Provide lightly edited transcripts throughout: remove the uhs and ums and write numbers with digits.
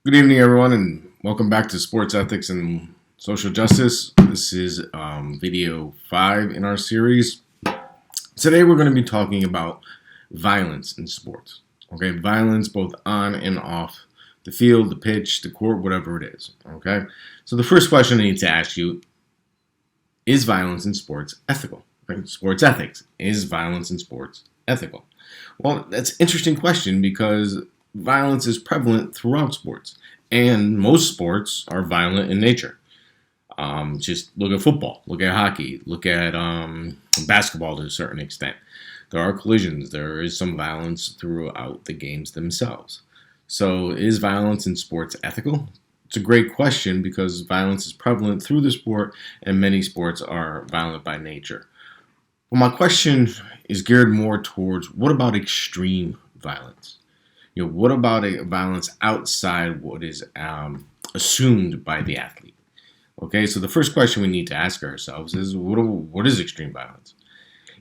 Good evening, everyone, and welcome back to Sports Ethics and Social Justice. This is video 5 in our series. Today, we're going to be talking about violence in sports. Okay, violence both on and off the field, the pitch, the court, whatever it is. Okay, so the first question I need to ask you is violence in sports ethical? Right? Sports ethics. Is violence in sports ethical? Well, that's an interesting question because violence is prevalent throughout sports, and most sports are violent in nature. Just look at football, look at hockey, look at basketball to a certain extent. There are collisions, there is some violence throughout the games themselves. So, is violence in sports ethical? It's a great question because violence is prevalent through the sport, and many sports are violent by nature. Well, my question is geared more towards what about extreme violence? What about a violence outside what is assumed by the athlete? Okay, so the first question we need to ask ourselves is what is extreme violence?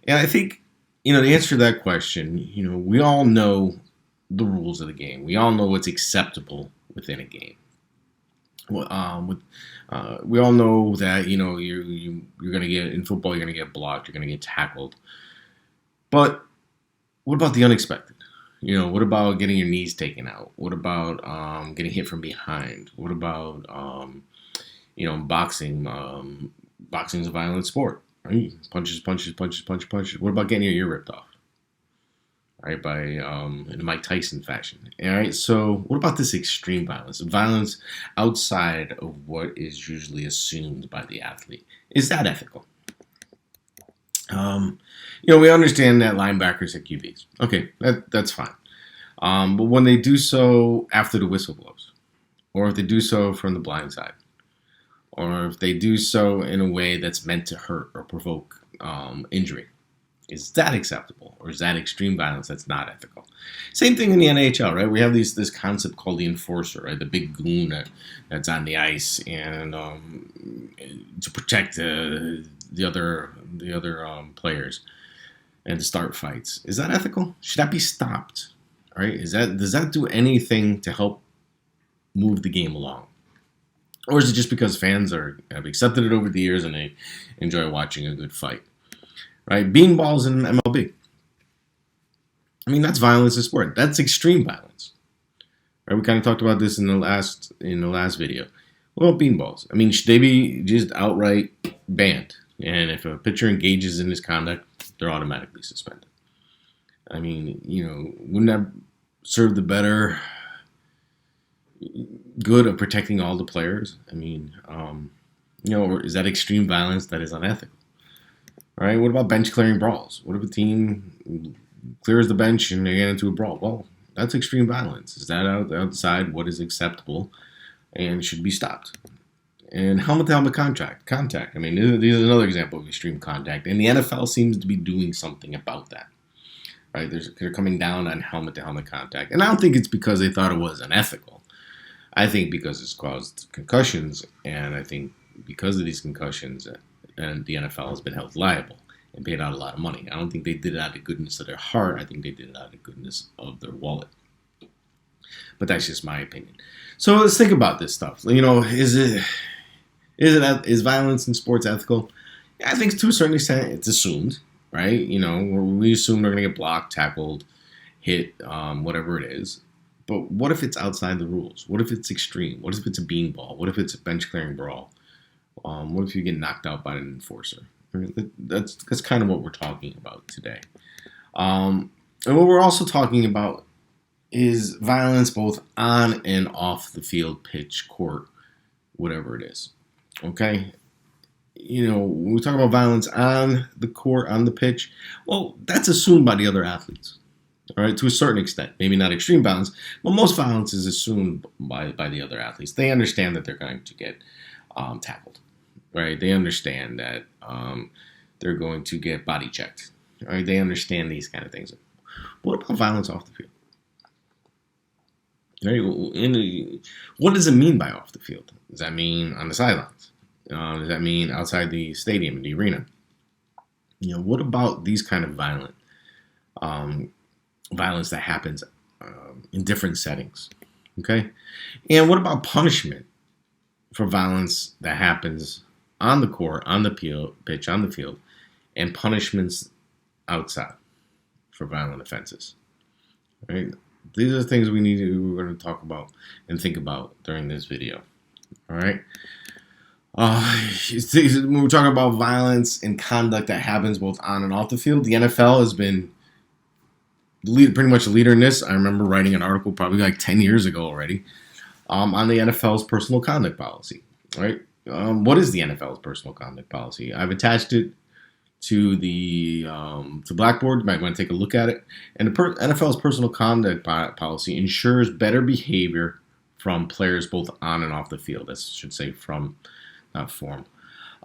And I think, the answer to that question, we all know the rules of the game. We all know what's acceptable within a game. Well, we all know that, you're going to get, in football, you're going to get blocked, you're going to get tackled. But what about the unexpected? What about getting your knees taken out? What about getting hit from behind? What about, boxing? Boxing is a violent sport, right? Punches, punches, punches, punches, punches. What about getting your ear ripped off? Right, by in a Mike Tyson fashion. All right, so what about this extreme violence? Violence outside of what is usually assumed by the athlete. Is that ethical? We understand that linebackers at QBs. Okay, that's fine. But when they do so after the whistle blows, or if they do so from the blind side, or if they do so in a way that's meant to hurt or provoke injury, is that acceptable, or is that extreme violence that's not ethical? Same thing in the NHL, right? We have this concept called the enforcer, right? The big goon that's on the ice and to protect the other players and to start fights. Is that ethical? Should that be stopped? Right? Does that do anything to help move the game along? Or is it just because fans have accepted it over the years and they enjoy watching a good fight? Right? Beanballs in MLB. I mean, that's violence in sport. That's extreme violence. Right? We kind of talked about this in the last video. Well, beanballs. I mean, should they be just outright banned? And if a pitcher engages in this conduct, they're automatically suspended. I mean, wouldn't that serve the better good of protecting all the players? I mean, or is that extreme violence that is unethical? All right, what about bench clearing brawls? What if a team clears the bench and they get into a brawl? Well, that's extreme violence. Is that outside what is acceptable and should be stopped? And helmet-to-helmet contact. I mean, this is another example of extreme contact. And the NFL seems to be doing something about that. Right? They're coming down on helmet-to-helmet contact. And I don't think it's because they thought it was unethical. I think because it's caused concussions. And I think because of these concussions, and the NFL has been held liable and paid out a lot of money. I don't think they did it out of goodness of their heart. I think they did it out of goodness of their wallet. But that's just my opinion. So let's think about this stuff. Is violence in sports ethical? Yeah, I think to a certain extent it's assumed, right? We assume they're going to get blocked, tackled, hit, whatever it is. But what if it's outside the rules? What if it's extreme? What if it's a beanball? What if it's a bench clearing brawl? What if you get knocked out by an enforcer? I mean, that's kind of what we're talking about today. And what we're also talking about is violence both on and off the field, pitch, court, whatever it is. Okay? When we talk about violence on the court, on the pitch, well, that's assumed by the other athletes. All right, to a certain extent. Maybe not extreme violence, but most violence is assumed by the other athletes. They understand that they're going to get tackled. Right? They understand that they're going to get body checked. Right? They understand these kind of things. What about violence off the field? Right? What does it mean by off the field? Does that mean on the sidelines? Does that mean outside the stadium, in the arena? What about these kind of violence that happens in different settings? Okay? And what about punishment for violence that happens on the court, on the pitch, on the field, and punishments outside for violent offenses? Right? These are the things we're going to talk about and think about during this video. All right? When we're talking about violence and conduct that happens both on and off the field, the NFL has been pretty much a leader in this. I remember writing an article probably like 10 years ago already on the NFL's personal conduct policy. Right? What is the NFL's personal conduct policy? I've attached it to the to Blackboard. You might want to take a look at it. And the NFL's personal conduct policy ensures better behavior from players both on and off the field. I should say from, not form.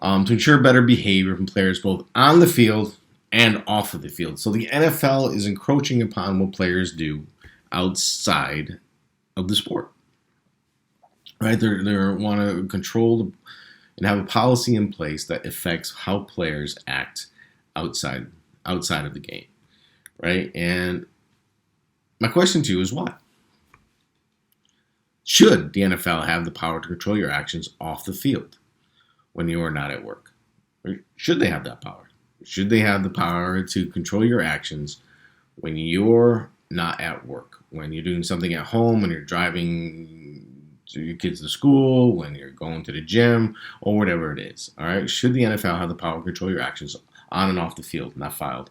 To ensure better behavior from players both on the field and off of the field. So the NFL is encroaching upon what players do outside of the sport. Right? They want to control and have a policy in place that affects how players act outside of the game. Right? And my question to you is why? Should the NFL have the power to control your actions off the field when you are not at work? Or should they have that power? Should they have the power to control your actions when you're not at work? When you're doing something at home, when you're driving your kids to school, when you're going to the gym, or whatever it is. All right? Should the NFL have the power to control your actions on and off the field, not filed,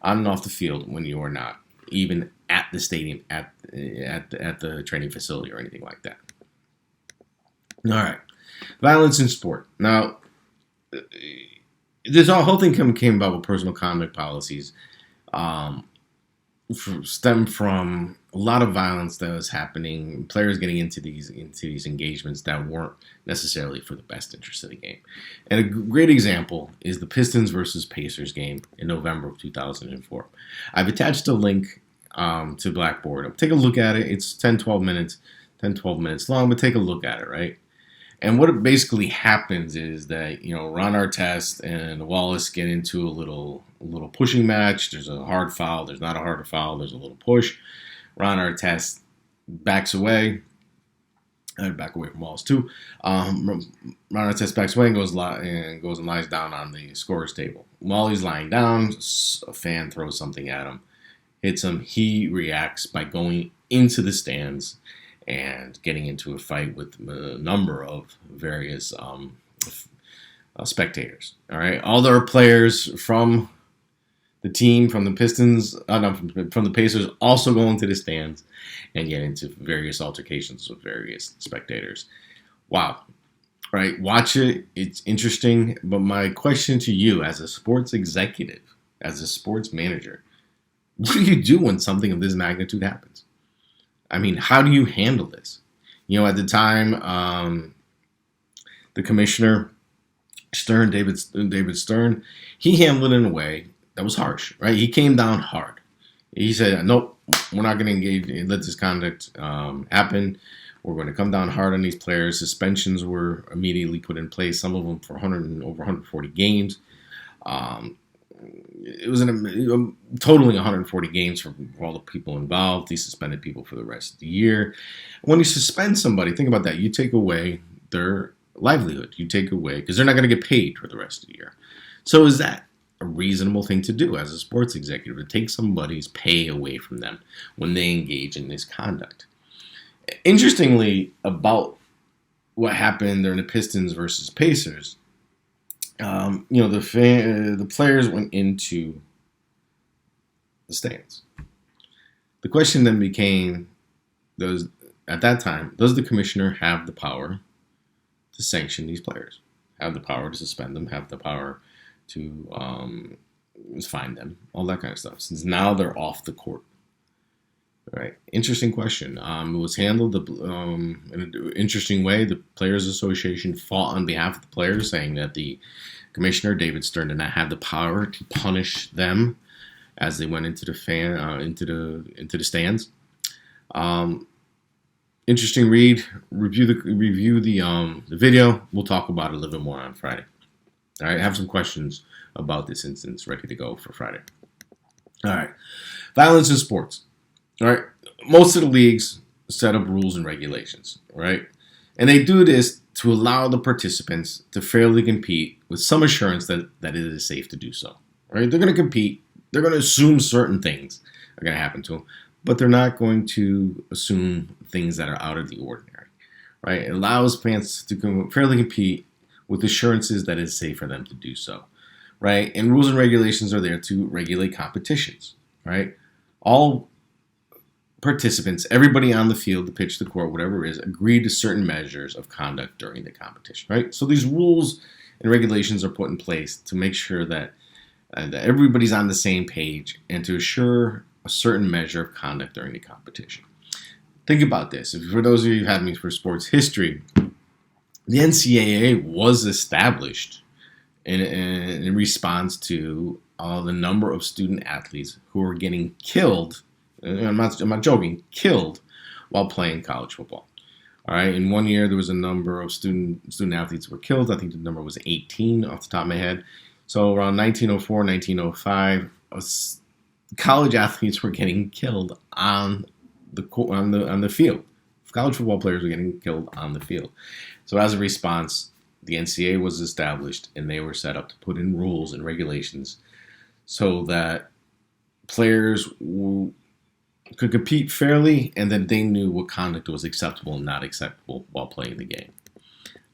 on and off the field when you are not even at the stadium, at the training facility or anything like that? All right. Violence in sport. Now, this whole thing came about with personal conduct policies. Stem from a lot of violence that was happening, players getting into these engagements that weren't necessarily for the best interest of the game. And a great example is the Pistons versus Pacers game in November of 2004. I've attached a link to Blackboard. Take a look at it. It's 12 minutes long, but take a look at it, right? And what it basically happens is that, Ron Artest and Wallace get into a little pushing match. There's a hard foul. There's not a hard foul. There's a little push. Ron Artest backs away. I'd back away from Wallace too. Ron Artest backs away and goes and lies down on the scorer's table. While he's lying down, a fan throws something at him, hits him. He reacts by going into the stands and getting into a fight with a number of various spectators. All right, all their players from the team, from the Pistons, from the Pacers, also go into the stands and get into various altercations with various spectators. Wow. Right, watch it. It's interesting. But my question to you, as a sports executive, as a sports manager, what do you do when something of this magnitude happens? I mean, how do you handle this? At the time, the commissioner, David Stern, he handled it in a way that was harsh, right? He came down hard. He said, nope, we're not going to engage, let this conduct happen. We're going to come down hard on these players. Suspensions were immediately put in place, some of them for over 140 games. It was totaling 140 games for all the people involved. He suspended people for the rest of the year. When you suspend somebody, think about that. You take away their livelihood. You take away, because they're not going to get paid for the rest of the year. So is that a reasonable thing to do as a sports executive, to take somebody's pay away from them when they engage in this conduct? Interestingly, about what happened during the Pistons versus Pacers, the players went into the stands. The question then became, does the commissioner have the power to sanction these players? Have the power to suspend them? Have the power to fine them? All that kind of stuff. Since now they're off the court. All right. Interesting question. It was handled in an interesting way. The Players Association fought on behalf of the players, saying that the commissioner, David Stern, did not have the power to punish them as they went into the stands. Interesting read. Review the video. We'll talk about it a little bit more on Friday. All right. I have some questions about this instance ready to go for Friday. All right. Violence in sports. All right. Most of the leagues set up rules and regulations, right? And they do this to allow the participants to fairly compete with some assurance that it is safe to do so, right? They're going to compete. They're going to assume certain things are going to happen to them, but they're not going to assume things that are out of the ordinary, right? It allows fans to fairly compete with assurances that it's safe for them to do so, right? And rules and regulations are there to regulate competitions, right? All participants, everybody on the field, the pitch, the court, whatever it is, agree to certain measures of conduct during the competition, right? So these rules and regulations are put in place to make sure that everybody's on the same page and to assure a certain measure of conduct during the competition. Think about this. For those of you who have me for sports history, the NCAA was established in response to the number of student athletes who were getting killed. I'm not joking. Killed while playing college football. All right. In one year, there was a number of student athletes who were killed. I think the number was 18 off the top of my head. So around 1904, 1905, college athletes were getting killed on the field. College football players were getting killed on the field. So as a response, the NCAA was established, and they were set up to put in rules and regulations so that players could compete fairly, and that they knew what conduct was acceptable and not acceptable while playing the game.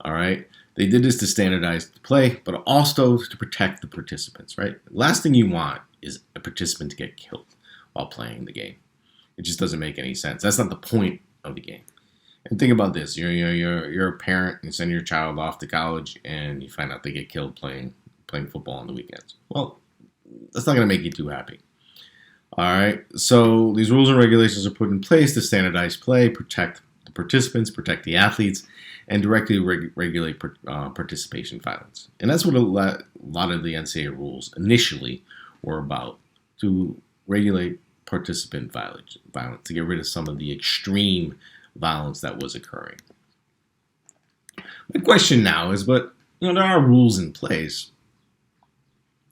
All right? They did this to standardize the play, but also to protect the participants, right? Last thing you want is a participant to get killed while playing the game. It just doesn't make any sense. That's not the point of the game. And think about this. You're a parent and send your child off to college, and you find out they get killed playing football on the weekends. Well, that's not going to make you too happy. All right, so these rules and regulations are put in place to standardize play, protect the participants, protect the athletes, and directly regulate participation violence. And that's what a lot of the NCAA rules initially were about, to regulate participant violence, to get rid of some of the extreme violence that was occurring. My question now is, but there are rules in place,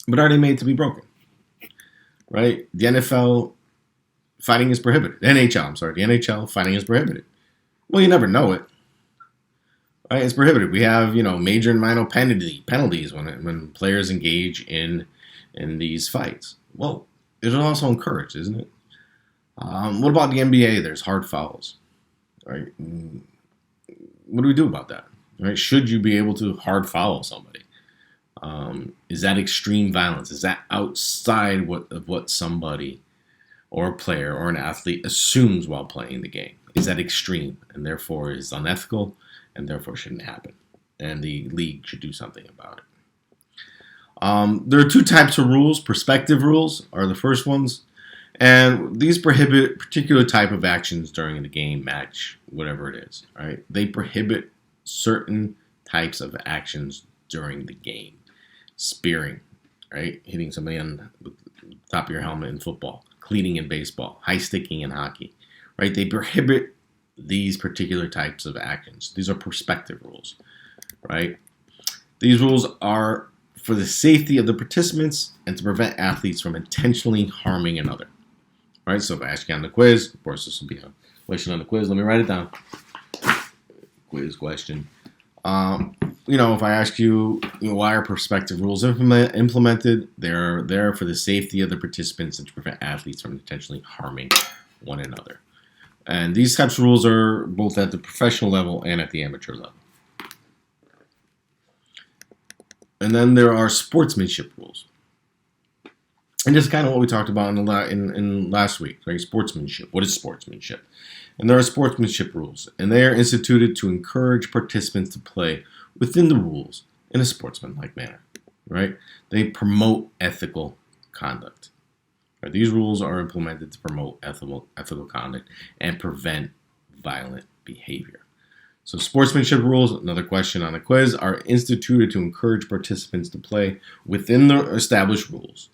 but are they made to be broken? Right? The NFL, fighting is prohibited. The NHL, fighting is prohibited. Well, you never know it. Right? It's prohibited. We have, major and minor penalties when players engage in these fights. Well, it's also encouraged, isn't it? What about the NBA? There's hard fouls. Right? What do we do about that? Right? Should you be able to hard foul somebody? Is that extreme violence? Is that outside of what somebody or a player or an athlete assumes while playing the game? Is that extreme and therefore is unethical and therefore shouldn't happen? And the league should do something about it. There are two types of rules. Prospective rules are the first ones. And these prohibit particular type of actions during the game, match, whatever it is. Right? They prohibit certain types of actions during the game. Spearing, right? Hitting somebody on the top of your helmet in football, cleating in baseball, high sticking in hockey, right? They prohibit these particular types of actions. These are prospective rules, right? These rules are for the safety of the participants and to prevent athletes from intentionally harming another, right? So if I ask you on the quiz, of course this will be a question on the quiz. Let me write it down. Quiz question. If I ask you, why are prospective rules implemented, they're there for the safety of the participants and to prevent athletes from intentionally harming one another. And these types of rules are both at the professional level and at the amateur level. And then there are sportsmanship rules. And this is kind of what we talked about in last week, right? Sportsmanship. What is sportsmanship? And there are sportsmanship rules, and they are instituted to encourage participants to play within the rules in a sportsmanlike manner, right? They promote ethical conduct. Right? These rules are implemented to promote ethical conduct and prevent violent behavior. So sportsmanship rules, another question on a quiz, are instituted to encourage participants to play within the established rules,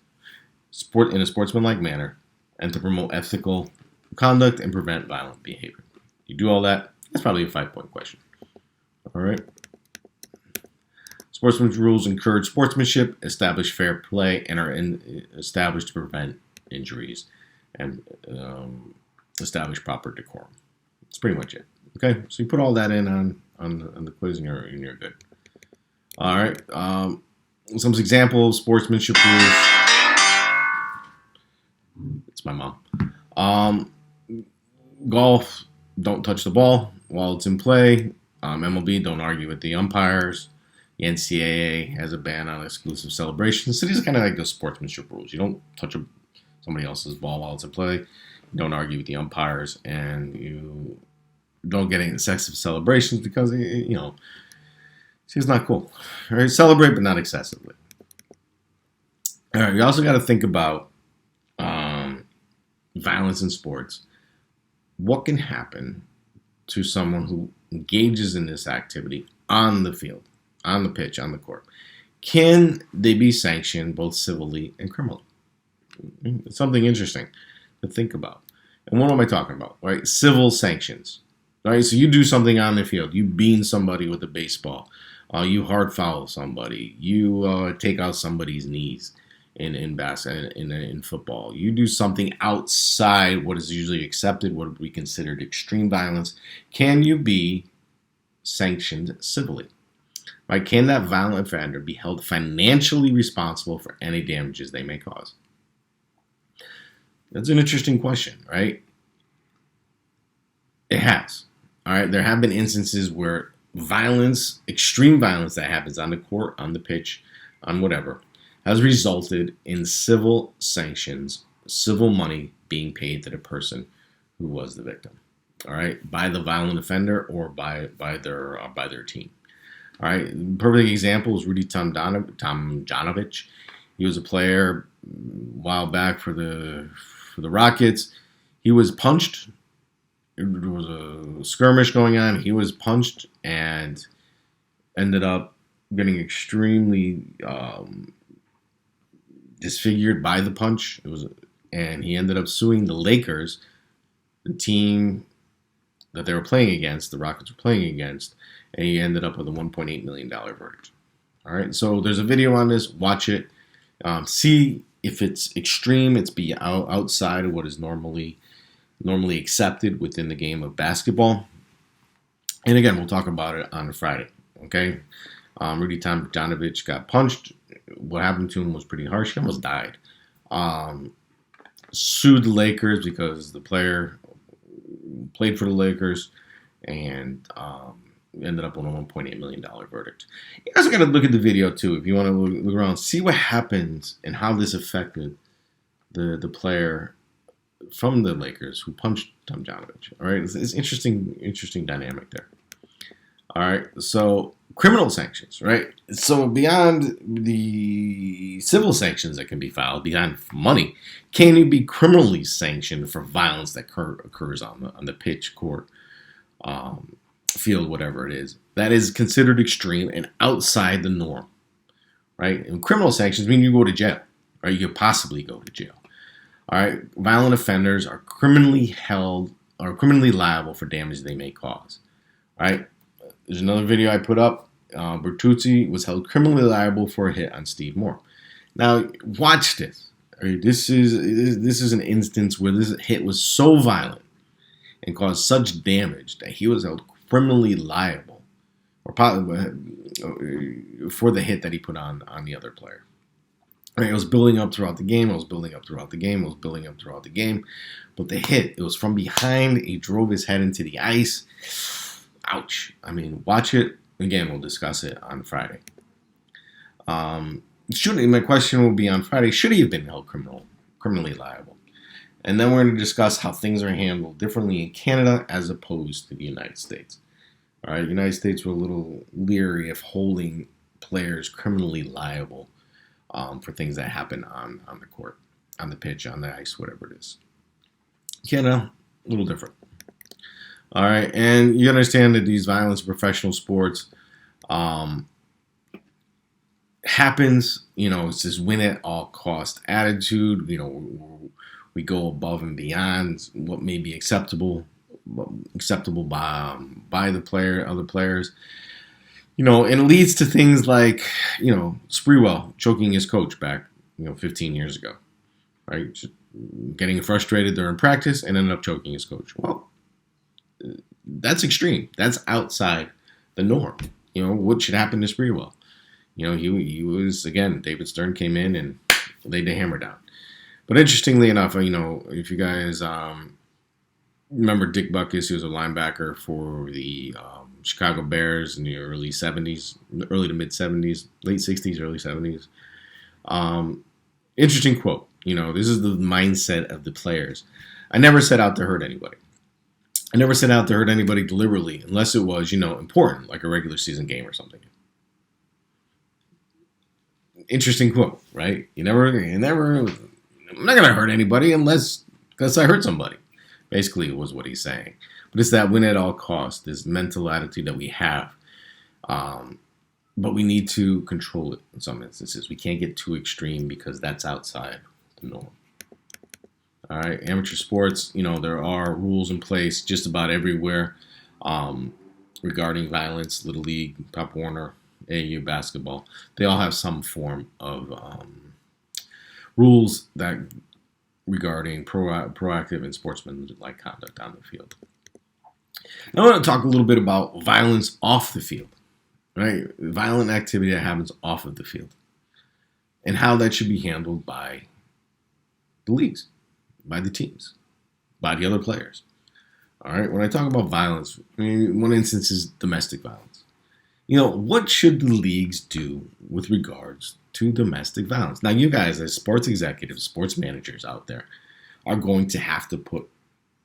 in a sportsmanlike manner, and to promote ethical conduct and prevent violent behavior. You do all that, that's probably a 5-point question. All right. Sportsmanship rules encourage sportsmanship, establish fair play, and are established to prevent injuries and establish proper decorum. That's pretty much it. Okay, so you put all that in on the quiz, and you're good. All right. Some examples: sportsmanship rules. It's my mom. Golf: don't touch the ball while it's in play. MLB: don't argue with the umpires. The NCAA has a ban on exclusive celebrations. So these are kind of like those sportsmanship rules. You don't touch somebody else's ball while it's in play. You don't argue with the umpires, and you don't get any excessive celebrations because it's not cool. All right, celebrate but not excessively. All right, you also got to think about violence in sports. What can happen to someone who engages in this activity on the field, on the pitch, on the court? Can they be sanctioned both civilly and criminally? It's something interesting to think about. And what am I talking about? Right, civil sanctions. Right, so you do something on the field. You bean somebody with a baseball. You hard foul somebody. You take out somebody's knees in football. You do something outside what is usually accepted, what would be considered extreme violence. Can you be sanctioned civilly? Right? Can that violent offender be held financially responsible for any damages they may cause? That's an interesting question, right? It has. All right, there have been instances where violence, extreme violence that happens on the court, on the pitch, on whatever, has resulted in civil sanctions, civil money being paid to the person who was the victim. All right, by the violent offender or by their team. All right, perfect example is Rudy Tomjanovich. He was a player a while back for the Rockets. He was punched. There was a skirmish going on. He was punched and ended up getting extremely disfigured by the punch. And he ended up suing the Lakers, the team that they were playing against, the Rockets were playing against, and he ended up with a $1.8 million verdict. All right, so there's a video on this. Watch it. See if it's extreme. It's outside of what is normally accepted within the game of basketball. And again, we'll talk about it on Friday. Okay, Rudy Tomjanovich got punched. What happened to him was pretty harsh. He almost died. Sued the Lakers because the player played for the Lakers and ended up on a $1.8 million verdict. You guys got to look at the video too if you want to look around, see what happens and how this affected the player from the Lakers who punched Tomjanovich. All right, it's interesting dynamic there. All right, so criminal sanctions, right? So beyond the civil sanctions that can be filed, beyond money, can you be criminally sanctioned for violence that occurs on the pitch, court, field, whatever it is? That is considered extreme and outside the norm, right? And criminal sanctions mean you go to jail, right? You could possibly go to jail. All right, violent offenders are criminally held or criminally liable for damage they may cause. All right, there's another video I put up. Bertuzzi was held criminally liable for a hit on Steve Moore. Now, watch this. All right, this is an instance where this hit was so violent and caused such damage that he was held criminally liable, or probably for the hit that he put on the other player. Right, it was building up throughout the game. But the hit, it was from behind. He drove his head into the ice. Ouch. I mean, watch it. Again, we'll discuss it on Friday. My question will be on Friday, should he have been held criminally liable? And then we're going to discuss how things are handled differently in Canada as opposed to the United States. All right, the United States were a little leery of holding players criminally liable for things that happen on the court, on the pitch, on the ice, whatever it is. Canada, a little different. All right, and you understand that these violence in professional sports happens. It's this win at all cost attitude. We go above and beyond what may be acceptable by the player, other players. And it leads to things like, Sprewell choking his coach back, 15 years ago, right? Just getting frustrated during practice and ended up choking his coach. Well, That's extreme. That's outside the norm. What should happen to Sprewell? He was, again, David Stern came in and laid the hammer down. But interestingly enough, if you guys remember Dick Butkus, he was a linebacker for the Chicago Bears in the early 70s, early to mid 70s, late 60s, early 70s. Interesting quote. This is the mindset of the players. I never set out to hurt anybody. I never set out to hurt anybody deliberately unless it was, important, like a regular season game or something. Interesting quote, right? I'm not going to hurt anybody unless I hurt somebody. Basically, was what he's saying. But it's that win at all costs, this mental attitude that we have. But we need to control it in some instances. We can't get too extreme because that's outside the norm. All right, amateur sports, there are rules in place just about everywhere regarding violence. Little League, Pop Warner, AAU basketball, they all have some form of rules that regarding proactive and sportsmanlike conduct on the field. Now I want to talk a little bit about violence off the field, right? Violent activity that happens off of the field and how that should be handled by the leagues, by the teams, by the other players. All right, when I talk about violence, one instance is domestic violence. What should the leagues do with regards to domestic violence? Now, you guys as sports executives, sports managers out there are going to have to put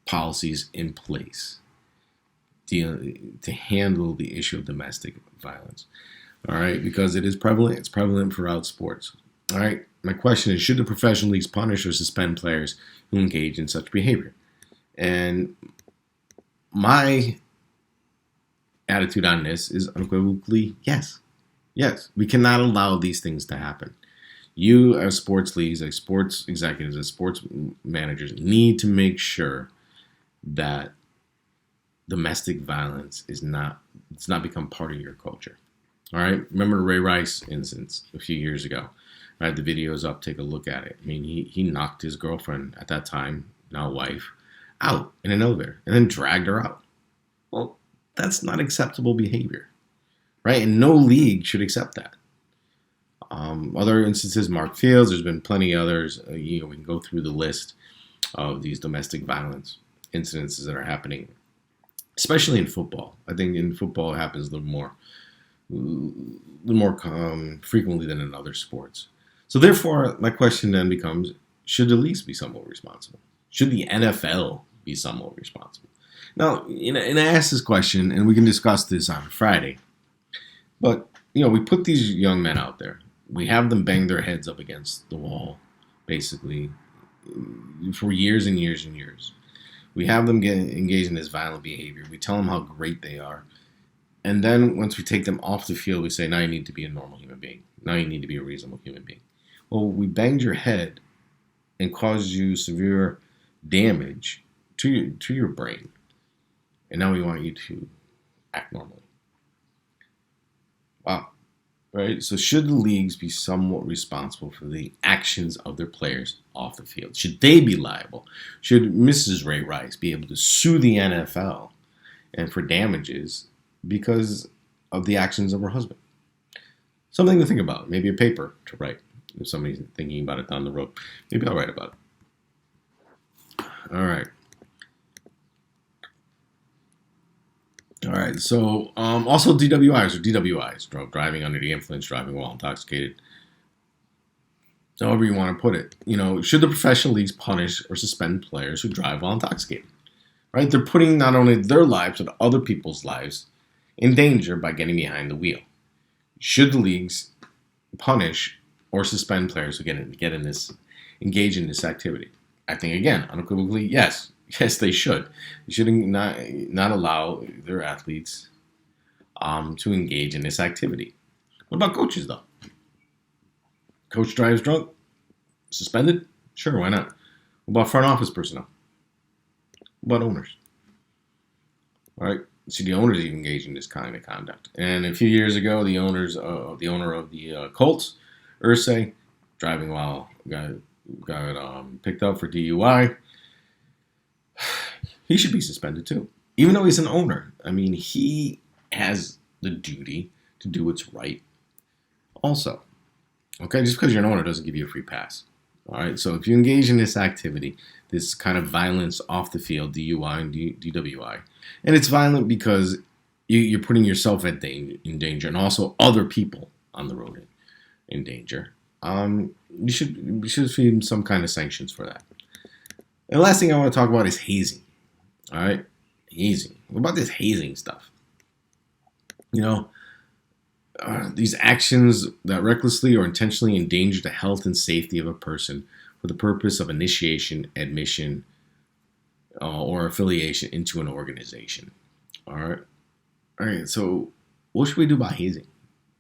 policies in place to handle the issue of domestic violence. All right, because it is prevalent. It's prevalent throughout sports. All right, my question is, should the professional leagues punish or suspend players who engage in such behavior? And my attitude on this is unequivocally yes. Yes, we cannot allow these things to happen. You as sports leagues, as sports executives, as sports managers need to make sure that domestic violence it's not become part of your culture. All right, remember the Ray Rice incident a few years ago. Right, the video is up. Take a look at it. He knocked his girlfriend at that time, now wife, out in an elevator and then dragged her out. Well, that's not acceptable behavior, right? And no league should accept that. Other instances, Mark Fields. There's been plenty others. We can go through the list of these domestic violence incidences that are happening, especially in football. I think in football it happens a little more frequently than in other sports. So therefore, my question then becomes, should the leagues be somewhat responsible? Should the NFL be somewhat responsible? Now, and I asked this question, and we can discuss this on Friday, but, we put these young men out there. We have them bang their heads up against the wall, basically, for years and years and years. We have them get engaged in this violent behavior. We tell them how great they are. And then once we take them off the field, we say, now you need to be a normal human being. Now you need to be a reasonable human being. Well, we banged your head and caused you severe damage to your brain. And now we want you to act normally. Wow. Right? So should the leagues be somewhat responsible for the actions of their players off the field? Should they be liable? Should Mrs. Ray Rice be able to sue the NFL and for damages because of the actions of her husband? Something to think about. Maybe a paper to write. If somebody's thinking about it down the road, maybe I'll write about it. All right. So also DWIs, driving under the influence, driving while intoxicated. However you want to put it. Should the professional leagues punish or suspend players who drive while intoxicated? Right? They're putting not only their lives but other people's lives in danger by getting behind the wheel. Should the leagues punish or suspend players who engage in this activity? I think, again, unequivocally, yes. Yes, they should. They should not allow their athletes to engage in this activity. What about coaches, though? Coach drives drunk? Suspended? Sure, why not? What about front office personnel? What about owners? All right. See, the owners even engage in this kind of conduct. And a few years ago, the owner of the Colts, Irsay, driving while got picked up for DUI. He should be suspended too. Even though he's an owner, I mean, he has the duty to do what's right also. Okay, just because you're an owner doesn't give you a free pass. All right, so if you engage in this activity, this kind of violence off the field, DUI and DWI, and it's violent because you're putting yourself in danger and also other people on the road in danger. You should see some kind of sanctions for that. And the last thing I want to talk about is hazing. All right, hazing. What about this hazing stuff? You know, these actions that recklessly or intentionally endanger the health and safety of a person for the purpose of initiation, admission, or affiliation into an organization. All right. All right. So, what should we do about hazing?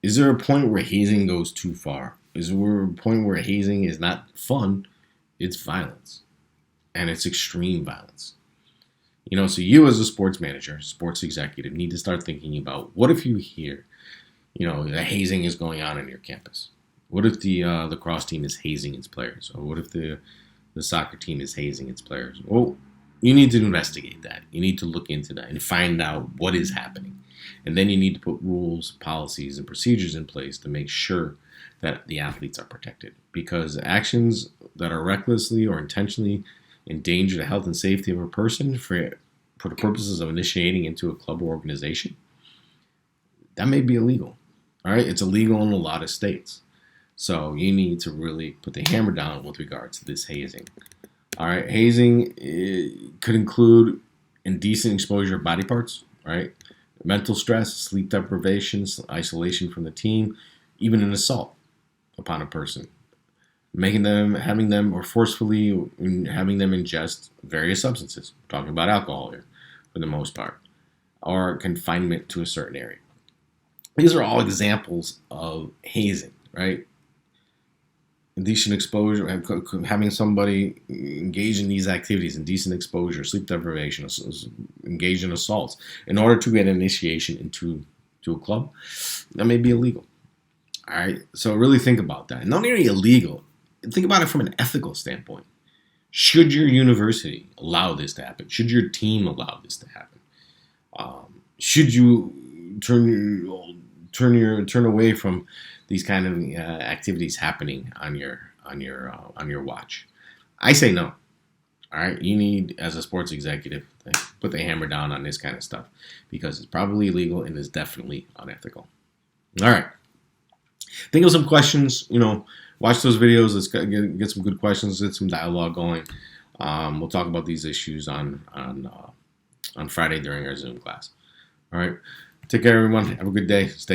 Is there a point where hazing goes too far? Is there a point where hazing is not fun? It's violence, and it's extreme violence. So you as a sports manager, sports executive, need to start thinking about what if you hear the hazing is going on your campus. What if the lacrosse team is hazing its players, or what if the soccer team is hazing its players? Well, you need to investigate that. You need to look into that and find out what is happening, and then you need to put rules, policies, and procedures in place to make sure that the athletes are protected. Because actions that are recklessly or intentionally endanger the health and safety of a person for the purposes of initiating into a club or organization, that may be illegal. All right, it's illegal in a lot of states. So you need to really put the hammer down with regards to this hazing. All right, hazing could include indecent exposure of body parts, right? Mental stress, sleep deprivation, isolation from the team, even an assault upon a person, having them, or forcefully having them ingest various substances. We're talking about alcohol here, for the most part, or confinement to a certain area. These are all examples of hazing, right? Indecent exposure, having somebody engage in these activities, indecent exposure, sleep deprivation, engage in assaults, in order to get initiation into a club, that may be illegal. All right, so really think about that. Not only illegal, think about it from an ethical standpoint. Should your university allow this to happen? Should your team allow this to happen? Should you turn away from these kind of activities happening on your watch? I say no. All right, you need, as a sports executive, to put the hammer down on this kind of stuff, because it's probably illegal and is definitely unethical. All right, think of some questions. Watch those videos. Let's get some good questions. Get some dialogue going. We'll talk about these issues on Friday during our Zoom class. All right, take care, everyone. Have a good day. Stay